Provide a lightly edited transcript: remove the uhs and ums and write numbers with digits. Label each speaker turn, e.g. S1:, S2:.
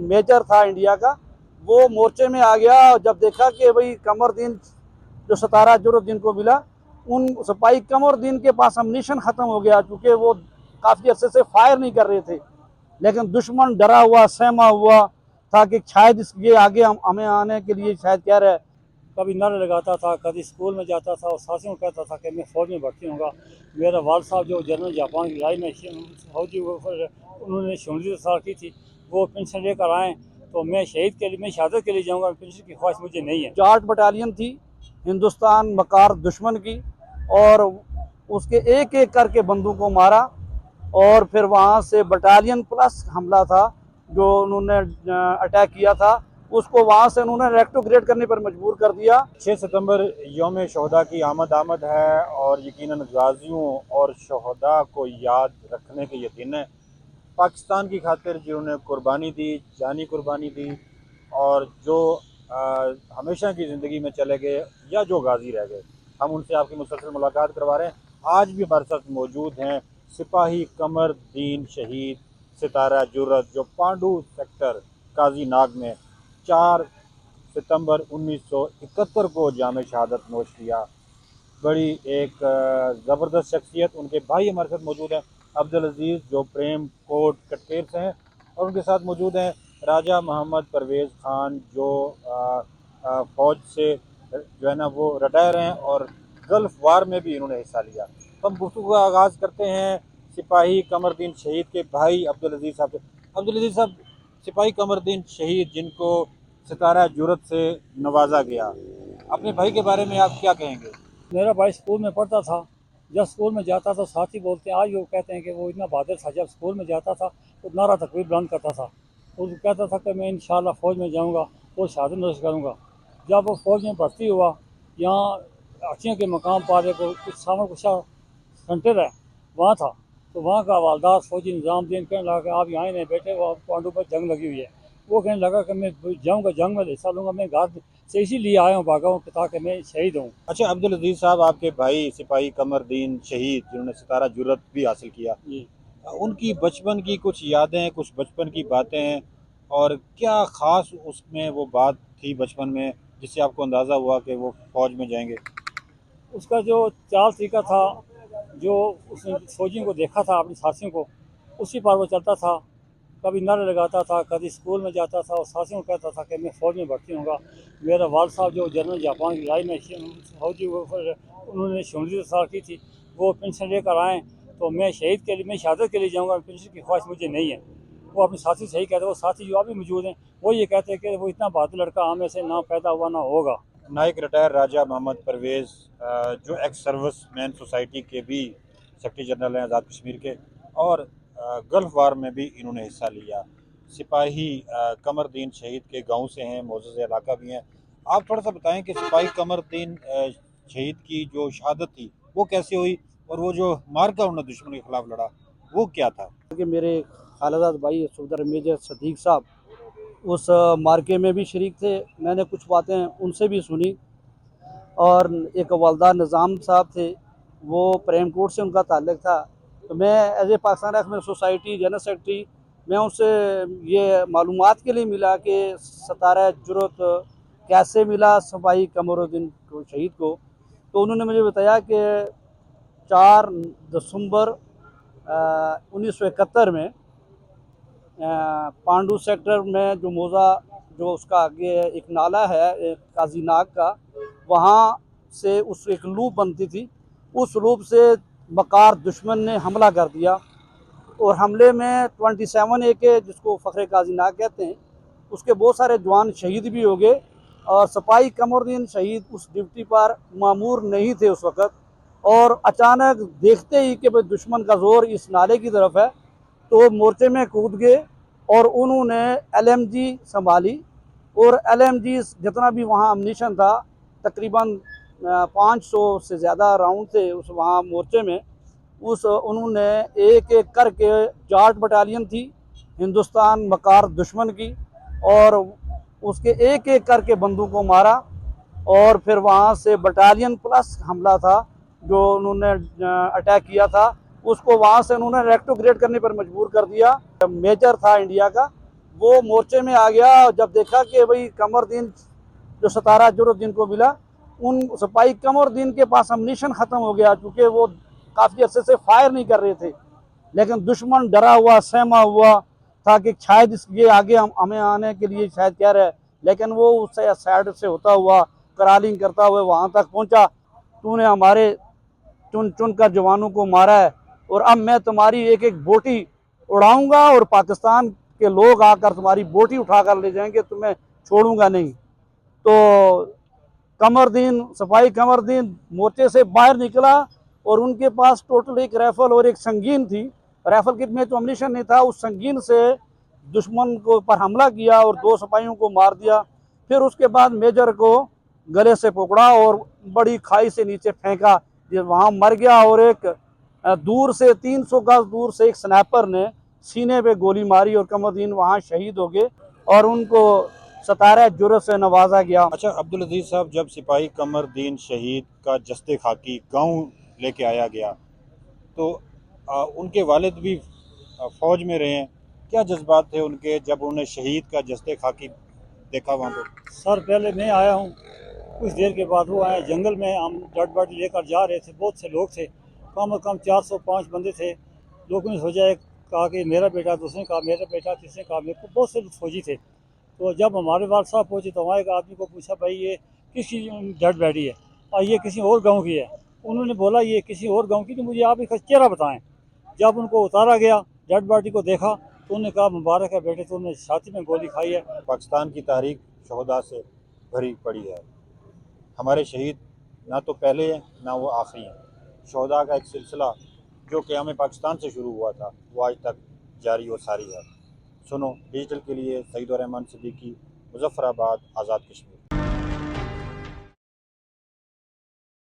S1: Major था India का, वो मोर्चे में आ गया। जब देखा कि भाई कमरुद्दीन जो सतारा जुर्रद्दीन को मिला, उन सिपाही कमरुद्दीन के पास अम्नीशन ख़त्म हो गया, क्योंकि वो काफ़ी अर्से से फायर नहीं कर रहे थे। लेकिन दुश्मन डरा हुआ सहमा हुआ था कि शायद ये आगे हमें आने के लिए शायद कह रहा है।
S2: कभी नारे लगाता था, कभी स्कूल में जाता था और साथियों को कहता था कि मैं फ़ौज में भर्ती होऊंगा। मेरा वाल साहब जो जनरल जापान की लड़ाई में फौजी उन्होंने शमूलियत इख्तियार की थी, वो पेंशन लेकर आएँ तो मैं शहीद के लिए, मैं शहादत के लिए जाऊँगा, पेंशन की ख्वाहिश मुझे नहीं है।
S1: जाट बटालियन थी हिंदुस्तान मकार दुश्मन की, और उसके एक एक करके बंदूक को मारा, और फिर वहाँ से बटालियन प्लस हमला था जो उन्होंने अटैक किया था, उसको वहाँ से उन्होंने रेक्टोग्रेड करने पर मजबूर कर दिया।
S3: 6 सितंबर यौम शहदा की आमद है और यकीनन गाजियों और शहदा को याद रखने के ये दिन है। पाकिस्तान की खातिर जिन्होंने कुर्बानी दी, जानी कुर्बानी दी, और जो हमेशा की ज़िंदगी में चले गए या जो गाजी रह गए, हम उनसे आपकी मुसलसल मुलाकात करवा रहे हैं। आज भी हमारे साथ मौजूद हैं सिपाही कमरुद्दीन शहीद सितारा जुर्रत, जो पांडू सेक्टर काजी नाग में 4 सितंबर 1971 को जाम शहादत नोश किया। बड़ी एक ज़बरदस्त शख्सियत। उनके भाई हमारे साथ मौजूद हैं अब्दुल अजीज़, जो प्रेम कोट कटकेर से हैं, और उनके साथ मौजूद हैं राजा मोहम्मद परवेज़ ख़ान, जो फ़ौज से जो है ना वो रिटायर हैं और गल्फ़ वार में भी इन्होंने हिस्सा लिया। तो हम गुफ्तगू का आगाज़ करते हैं सिपाही कमरुद्दीन शहीद के भाई अब्दुल अजीज़ साहब से। अब्दुल अजीज़ साहब, सिपाही कमरुद्दीन शहीद जिनको सितारा जुर्रत से नवाजा गया, अपने भाई के बारे में आप क्या कहेंगे?
S2: मेरा भाई स्कूल में पढ़ता था। जब स्कूल में जाता था साथी बोलते हैं, आज वो कहते हैं कि वो इतना बहादुर था, जब स्कूल में जाता था तो नारा तकबीर बुलंद करता था। वो कहता था कि मैं इंशाल्लाह फ़ौज में जाऊंगा और शहादत नोश करूंगा। जब वो फ़ौज में भर्ती हुआ, यहाँ अचियों के मकाम पर एक कुछ सामर कुछा सेंटर है, वहाँ था। तो वहाँ का हवालदार फौजी निज़ाम दिन कहने लगा कि आप यहाँ नहीं बैठे, वो पांडु पर जंग लगी हुई है। वो कहने लगा कि मैं जाऊँगा, जंग में हिस्सा लूँगा, मैं घर से इसीलिए आया हूँ, भागा हूँ ताकि मैं शहीद हूँ।
S3: अच्छा अब्दुल अजीज़ साहब, आपके भाई सिपाही कमरुद्दीन शहीद जिन्होंने सितारा जुर्रत भी हासिल किया,
S2: जी,
S3: उनकी बचपन की कुछ यादें, कुछ बचपन की बातें हैं, और क्या ख़ास उसमें वो बात थी बचपन में जिससे आपको अंदाज़ा हुआ कि वो फ़ौज में जाएंगे?
S2: उसका जो चाल तरीका था, जो उसने फौजियों को देखा था, अपने साथियों को, उसी पर वो चलता था। कभी नारे लगाता था, कभी स्कूल में जाता था और साथियों को कहता था कि मैं फ़ौज में भर्ती होऊंगा। मेरा वाल साहब जो जनरल जापान की लड़ाई में फौजी उन्होंने शमूलियत इख्तियार की थी, वो पेंशन लेकर आएँ तो मैं शहीद के लिए, मैं शहादत के लिए जाऊँगा, पेंशन की ख्वाहिश मुझे नहीं है। वो अपने साथी से ही कहते, वो साथी जो अभी मौजूद हैं, वो ये कहते हैं कि वो इतना बहादुर लड़का हमें से ना पैदा हुआ ना होगा।
S3: नायक रिटायर राजा मोहम्मद परवेज़, जो एक्स सर्विस मैन सोसाइटी के भी सेक्रेटरी जनरल हैं आज़ाद कश्मीर के, और गल्फ़ वार में भी इन्होंने हिस्सा लिया। सिपाही कमरुद्दीन शहीद के गांव से हैं, मोअज़्ज़ज़ इलाका भी हैं। आप थोड़ा सा बताएं कि सिपाही कमरुद्दीन शहीद की जो शहादत थी वो कैसे हुई, और वो जो मार्का उन्होंने दुश्मन के खिलाफ लड़ा वो क्या था?
S1: कि मेरे खालाजाद भाई सूबेदार मेजर सदीक साहब उस मार्के में भी शरीक थे। मैंने कुछ बातें उनसे भी सुनी। और एक हवलदार निज़ाम साहब थे, वो प्रेम कोर्ट से उनका ताल्लुक़ था। तो मैं एज ए पाकिस्तान राइफल में सोसाइटी जनरल सेक्रेटरी, मैं उनसे ये मालूमात के लिए मिला कि सतारा जुर्रत कैसे मिला सिपाही कमरुद्दीन को शहीद को। तो उन्होंने मुझे बताया कि 4 दिसंबर 1971 में पांडू सेक्टर में जो मोज़ा, जो उसका आगे एक नाला है काजी नाग का, वहाँ से उस एक लूप बनती थी। उस लूप से मकार दुश्मन ने हमला कर दिया, और हमले में 27 ए के, जिसको फ़ख्र काजी नाग कहते हैं, उसके बहुत सारे जवान शहीद भी हो गए। और सिपाही कमरुद्दीन शहीद उस ड्यूटी पर मामूर नहीं थे उस वक़्त, और अचानक देखते ही कि भाई दुश्मन का ज़ोर इस नाले की तरफ है, तो मोर्चे में कूद गए और उन्होंने LMG संभाली। और LMG जितना भी वहाँ अम्नीशन था, तकरीबन 500 से ज़्यादा राउंड थे उस वहाँ मोर्चे में। उस उन्होंने एक एक करके, जाट बटालियन थी हिंदुस्तान मकार दुश्मन की, और उसके एक एक करके बंदूक को मारा, और फिर वहाँ से बटालियन प्लस हमला था जो उन्होंने अटैक किया था, उसको वहाँ से उन्होंने रेक्टोग्रेड करने पर मजबूर कर दिया। मेजर था इंडिया का, वो मोर्चे में आ गया। जब देखा कि भाई कमरदीन जो सतारा जुरुद्दीन को मिला, उन सिपाही कमरदीन के पास अम्नीशन ख़त्म हो गया, क्योंकि वो काफ़ी अर्से से फायर नहीं कर रहे थे। लेकिन दुश्मन डरा हुआ सहमा हुआ था कि शायद ये आगे हमें आने के लिए शायद कह रहा है, लेकिन वो उस साइड से होता हुआ करालिंग करता हुआ वहाँ तक पहुँचा। तूने हमारे चुन चुन कर जवानों को मारा है, और अब मैं तुम्हारी एक एक बोटी उड़ाऊंगा, और पाकिस्तान के लोग आकर तुम्हारी बोटी उठा कर ले जाएंगे, तुम्हें छोड़ूंगा नहीं। तो कमरदीन, सिपाही कमरदीन मोर्चे से बाहर निकला, और उनके पास टोटल एक राइफल और एक संगीन थी। राइफल किट में तो अम्नीशन नहीं था, उस संगीन से दुश्मन को पर हमला किया और 2 सिपाहियों को मार दिया। फिर उसके बाद मेजर को गले से पकड़ा और बड़ी खाई से नीचे फेंका, जो वहाँ मर गया। और एक दूर से 300 गज दूर से एक स्नैपर ने सीने पे गोली मारी, और कमरदीन वहाँ शहीद हो गए, और उनको 17 जुर्र से नवाजा गया।
S3: अच्छा अब्दुल अजीज साहब, जब सिपाही कमरदीन शहीद का जस्ते खाकी गांव लेके आया गया, तो उनके वालिद भी फौज में रहे हैं, क्या जज्बात थे उनके जब उन्हें शहीद का जस्ते खाकी देखा वहाँ पे?
S2: सर पहले मैं आया हूँ, कुछ देर के बाद वो आए। जंगल में हम डेड बॉडी लेकर जा रहे थे, बहुत से लोग थे, कम से कम 405 बंदे थे। लोगों ने सोचा, एक कहा कि मेरा बेटा, दूसरे कहा मेरा बेटा, तीसरे कहा मेरे को, बहुत से फौजी थे। तो जब हमारे वाल साहब पहुँचे तो वहाँ एक आदमी को पूछा, भाई ये किसकी डेड बॉडी है? और ये किसी और गाँव की है। उन्होंने बोला ये किसी और गाँव की, तो मुझे आप इसका चेहरा बताएं। जब उनको उतारा गया, डेड बॉडी को देखा, तो उन्होंने कहा मुबारक है बेटे, तुमने छाती में गोली खाई है।
S3: पाकिस्तान की तारीख शहदा से भरी पड़ी है। हमारे शहीद ना तो पहले हैं ना वो आखिरी हैं। शहदा का एक सिलसिला जो क़याम पाकिस्तान से शुरू हुआ था, वो आज तक जारी और सारी है। सुनो डिजिटल के लिए सईद और रहमान सिद्दीकी, मुज़फ़्फ़राबाद, आज़ाद कश्मीर।